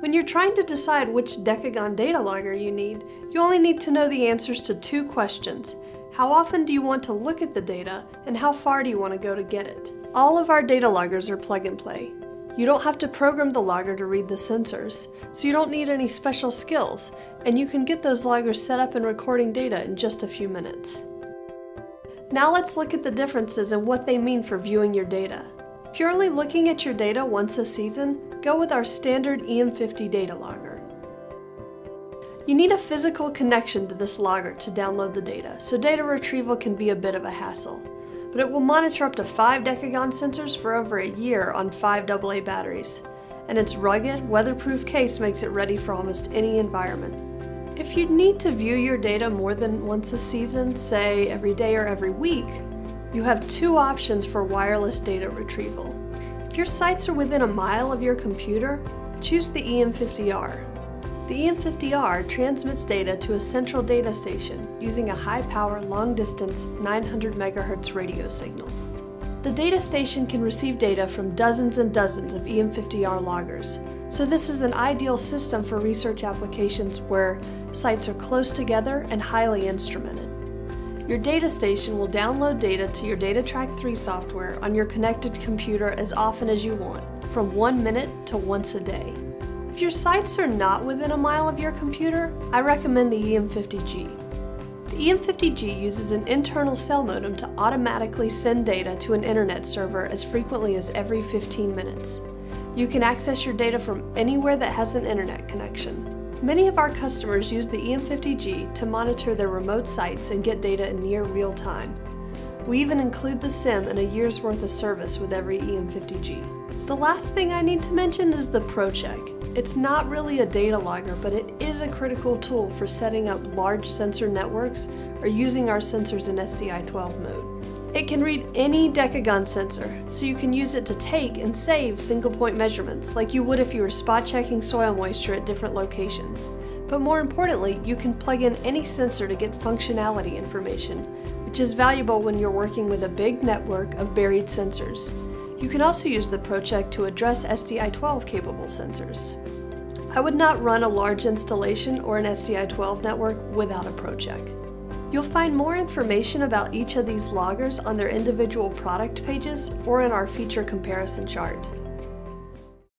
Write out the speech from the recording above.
When you're trying to decide which Decagon data logger you need, you only need to know the answers to two questions. How often do you want to look at the data, and how far do you want to go to get it? All of our data loggers are plug and play. You don't have to program the logger to read the sensors, so you don't need any special skills, and you can get those loggers set up and recording data in just a few minutes. Now let's look at the differences and what they mean for viewing your data. If you're only looking at your data once a season, go with our standard Em50 data logger. You need a physical connection to this logger to download the data, so data retrieval can be a bit of a hassle. But it will monitor up to 5 Decagon sensors for over a year on 5 AA batteries, and its rugged, weatherproof case makes it ready for almost any environment. If you need to view your data more than once a season, say every day or every week, you have two options for wireless data retrieval. If your sites are within a mile of your computer, choose the Em50R. The Em50R transmits data to a central data station using a high-power, long-distance 900 MHz radio signal. The data station can receive data from dozens and dozens of Em50R loggers, so this is an ideal system for research applications where sites are close together and highly instrumented. Your data station will download data to your DataTrack 3 software on your connected computer as often as you want, from 1 minute to once a day. If your sites are not within a mile of your computer, I recommend the Em50G. The Em50G uses an internal cell modem to automatically send data to an internet server as frequently as every 15 minutes. You can access your data from anywhere that has an internet connection. Many of our customers use the Em50G to monitor their remote sites and get data in near real time. We even include the SIM and a year's worth of service with every Em50G. The last thing I need to mention is the ProCheck. It's not really a data logger, but it is a critical tool for setting up large sensor networks or using our sensors in SDI-12 mode. It can read any Decagon sensor, so you can use it to take and save single-point measurements like you would if you were spot checking soil moisture at different locations. But more importantly, you can plug in any sensor to get functionality information, which is valuable when you're working with a big network of buried sensors. You can also use the ProCheck to address SDI-12 capable sensors. I would not run a large installation or an SDI-12 network without a ProCheck. You'll find more information about each of these loggers on their individual product pages or in our feature comparison chart.